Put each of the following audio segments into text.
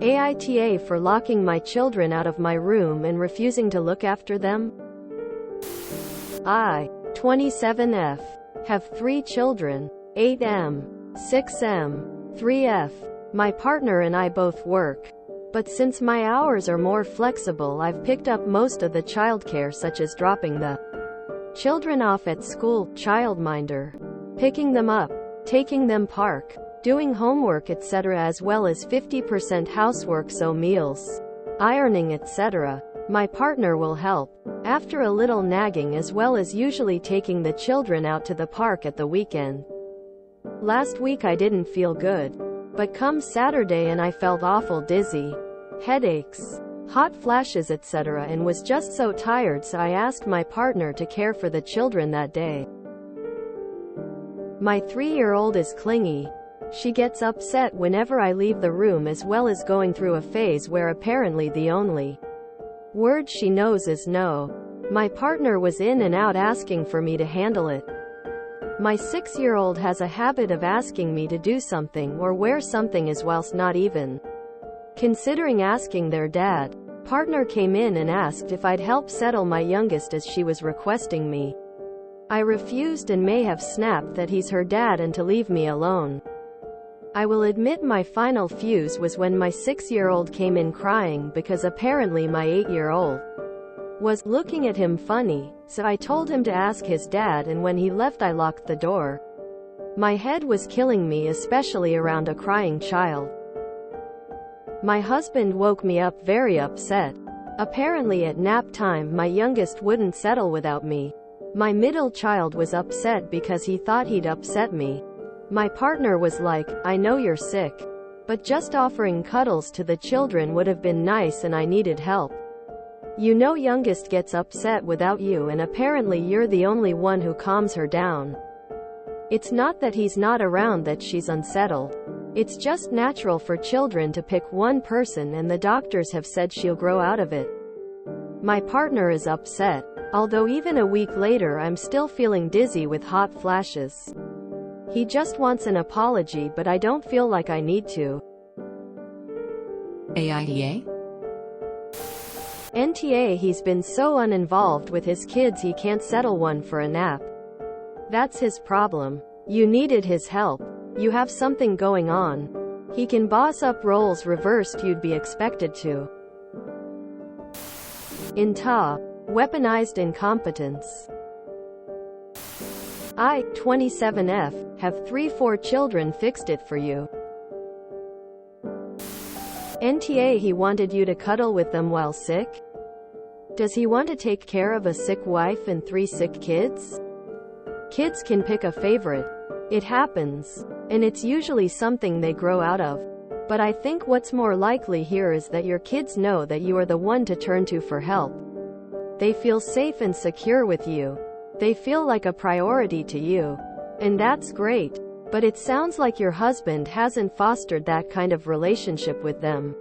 AITA for locking my children out of my room and refusing to look after them? I, 27F, have 3 children, 8M, 6M, 3F. My partner and I both work. But since my hours are more flexible, I've picked up most of the childcare, such as dropping the children off at school, childminder, picking them up, taking them park, doing homework etc., as well as 50% housework, so meals, ironing etc. My partner will help, after a little nagging, as well as usually taking the children out to the park at the weekend. Last week I didn't feel good, but come Saturday and I felt awful dizzy, headaches, hot flashes etc., and was just so tired, so I asked my partner to care for the children that day. My 3-year-old is clingy. She gets upset whenever I leave the room, as well as going through a phase where apparently the only word she knows is no. My partner was in and out asking for me to handle it. My 6-year-old has a habit of asking me to do something or wear something as whilst not even considering asking their dad. Partner came in and asked if I'd help settle my youngest as she was requesting me. I refused and may have snapped that he's her dad and to leave me alone. I will admit my final fuse was when my 6-year-old came in crying because apparently my 8-year-old was looking at him funny, so I told him to ask his dad, and when he left I locked the door. My head was killing me, especially around a crying child. My husband woke me up very upset. Apparently at nap time my youngest wouldn't settle without me. My middle child was upset because he thought he'd upset me. My partner was like, I know you're sick, but just offering cuddles to the children would have been nice and I needed help. You know, youngest gets upset without you, and apparently you're the only one who calms her down. It's not that he's not around that she's unsettled. It's just natural for children to pick one person, and the doctors have said she'll grow out of it. My partner is upset, although even a week later I'm still feeling dizzy with hot flashes. He just wants an apology, but I don't feel like I need to. AITA? NTA, he's been so uninvolved with his kids he can't settle one for a nap. That's his problem. You needed his help. You have something going on. He can boss up roles reversed, you'd be expected to. AITA, weaponized incompetence. I, 27F, have 3-4 children, fixed it for you. NTA, he wanted you to cuddle with them while sick? Does he want to take care of a sick wife and 3 sick kids? Kids can pick a favorite. It happens. And it's usually something they grow out of. But I think what's more likely here is that your kids know that you are the one to turn to for help. They feel safe and secure with you. They feel like a priority to you. And that's great. But it sounds like your husband hasn't fostered that kind of relationship with them.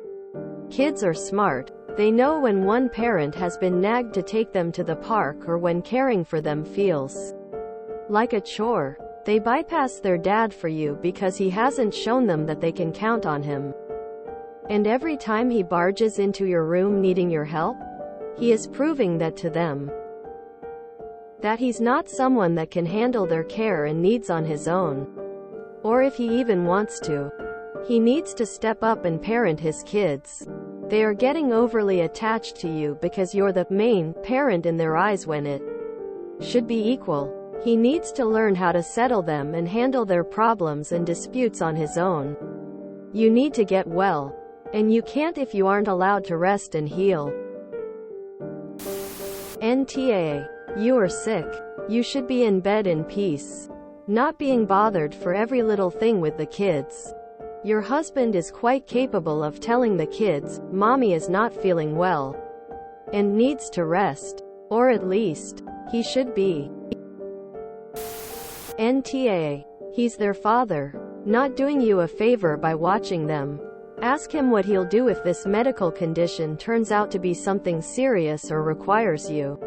Kids are smart. They know when one parent has been nagged to take them to the park, or when caring for them feels like a chore. They bypass their dad for you because he hasn't shown them that they can count on him. And every time he barges into your room needing your help, he is proving that to them. That he's not someone that can handle their care and needs on his own. Or if he even wants to. He needs to step up and parent his kids. They are getting overly attached to you because you're the main parent in their eyes when it should be equal. He needs to learn how to settle them and handle their problems and disputes on his own. You need to get well. And you can't if you aren't allowed to rest and heal. NTA. You are sick. You should be in bed in peace. Not being bothered for every little thing with the kids. Your husband is quite capable of telling the kids, Mommy is not feeling well. And needs to rest. Or at least, he should be. NTA. He's their father. Not doing you a favor by watching them. Ask him what he'll do if this medical condition turns out to be something serious or requires you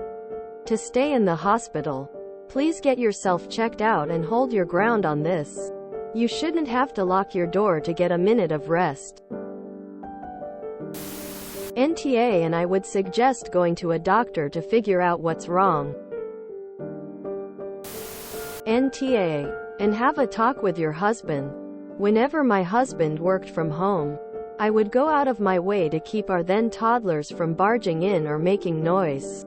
to stay in the hospital. Please get yourself checked out and hold your ground on this. You shouldn't have to lock your door to get a minute of rest. NTA, and I would suggest going to a doctor to figure out what's wrong. NTA. And have a talk with your husband. Whenever my husband worked from home, I would go out of my way to keep our then toddlers from barging in or making noise.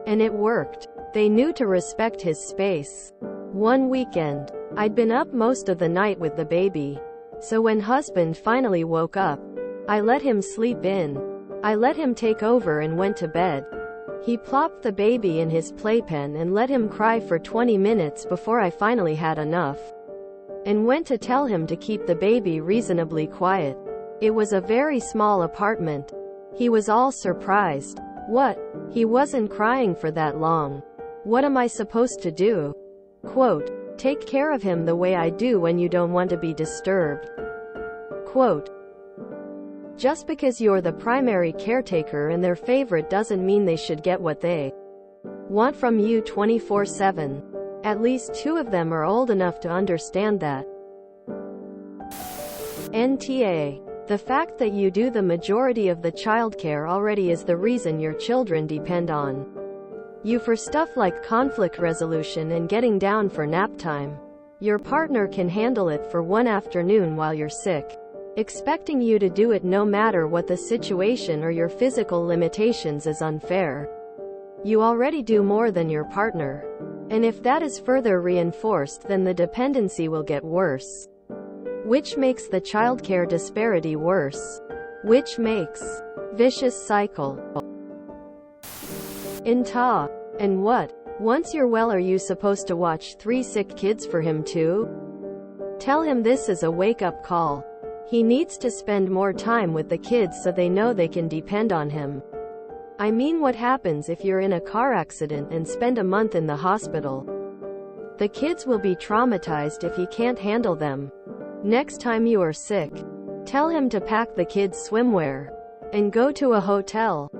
And it worked. They knew to respect his space. One weekend, I'd been up most of the night with the baby. So when husband finally woke up, I let him sleep in. I let him take over and went to bed. He plopped the baby in his playpen and let him cry for 20 minutes before I finally had enough, and went to tell him to keep the baby reasonably quiet. It was a very small apartment. He was all surprised. What? He wasn't crying for that long. What am I supposed to do? Quote, take care of him the way I do when you don't want to be disturbed. Quote, just because you're the primary caretaker and their favorite doesn't mean they should get what they want from you 24/7. At least 2 of them are old enough to understand that. NTA. The fact that you do the majority of the childcare already is the reason your children depend on you for stuff like conflict resolution and getting down for nap time. Your partner can handle it for one afternoon while you're sick. Expecting you to do it no matter what the situation or your physical limitations is unfair. You already do more than your partner. And if that is further reinforced, then the dependency will get worse. Which makes the childcare disparity worse. Which makes vicious cycle. AITA. And what? Once you're well, are you supposed to watch 3 sick kids for him too? Tell him this is a wake-up call. He needs to spend more time with the kids so they know they can depend on him. I mean, what happens if you're in a car accident and spend a month in the hospital? The kids will be traumatized if he can't handle them. Next time you are sick, tell him to pack the kids' swimwear and go to a hotel.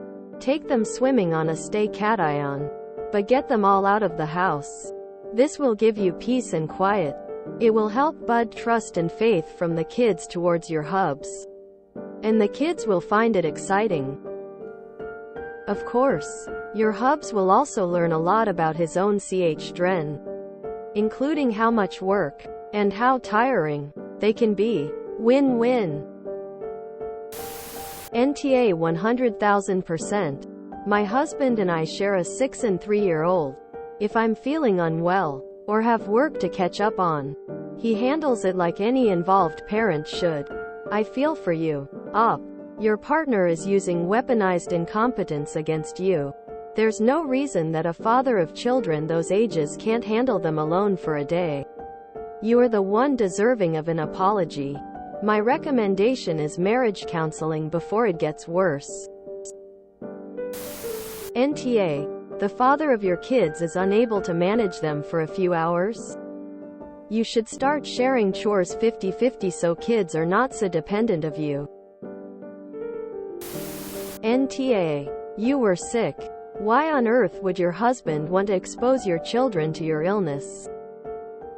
Take them swimming on a stay cation, but get them all out of the house. This will give you peace and quiet. It will help bud trust and faith from the kids towards your hubs. And the kids will find it exciting. Of course, your hubs will also learn a lot about his own children, including how much work and how tiring they can be. Win-win. NTA 100,000%. My husband and I share a 6 and 3-year-old. If I'm feeling unwell, or have work to catch up on, he handles it like any involved parent should. I feel for you. Your partner is using weaponized incompetence against you. There's no reason that a father of children those ages can't handle them alone for a day. You are the one deserving of an apology. My recommendation is marriage counseling before it gets worse. NTA. The father of your kids is unable to manage them for a few hours? You should start sharing chores 50-50 so kids are not so dependent of you. NTA. You were sick. Why on earth would your husband want to expose your children to your illness?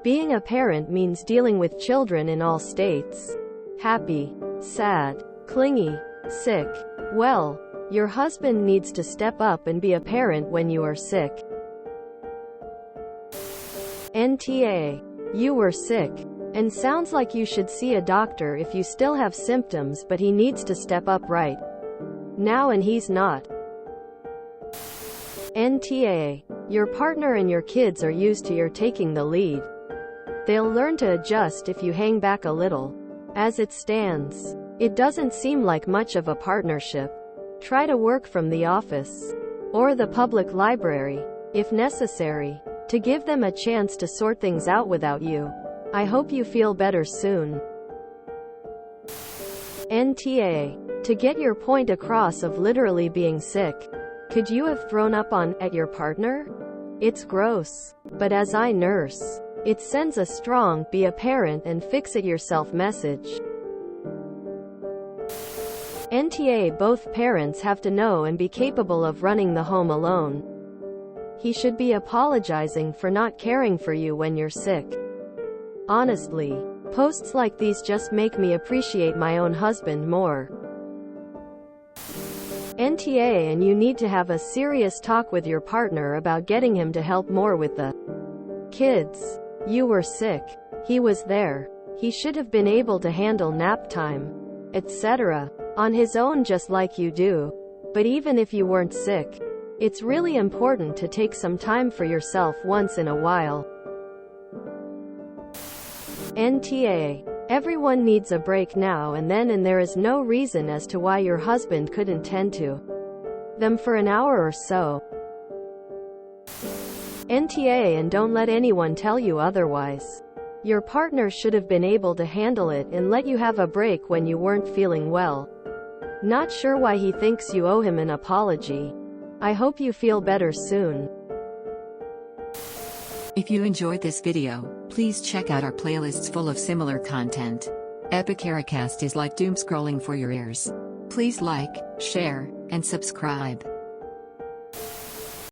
Being a parent means dealing with children in all states. Happy, sad, clingy, sick. Well, your husband needs to step up and be a parent when you are sick. NTA. You were sick. And sounds like you should see a doctor if you still have symptoms, but he needs to step up right now and he's not. NTA. Your partner and your kids are used to your taking the lead. They'll learn to adjust if you hang back a little. As it stands, it doesn't seem like much of a partnership. Try to work from the office or the public library, if necessary, to give them a chance to sort things out without you. I hope you feel better soon. NTA. To get your point across of literally being sick, could you have thrown up at your partner? It's gross. But as I nurse, it sends a strong, be a parent and fix it yourself message. NTA. Both parents have to know and be capable of running the home alone. He should be apologizing for not caring for you when you're sick. Honestly, posts like these just make me appreciate my own husband more. NTA, and you need to have a serious talk with your partner about getting him to help more with the kids. You were sick. He was there. He should have been able to handle nap time, etc. on his own just like you do. But even if you weren't sick, it's really important to take some time for yourself once in a while. NTA. Everyone needs a break now and then, and there is no reason as to why your husband couldn't tend to them for an hour or so. NTA, and don't let anyone tell you otherwise. Your partner should have been able to handle it and let you have a break when you weren't feeling well. Not sure why he thinks you owe him an apology. I hope you feel better soon. If you enjoyed this video, please check out our playlists full of similar content. Epic Ericast is like doom scrolling for your ears. Please like, share, and subscribe.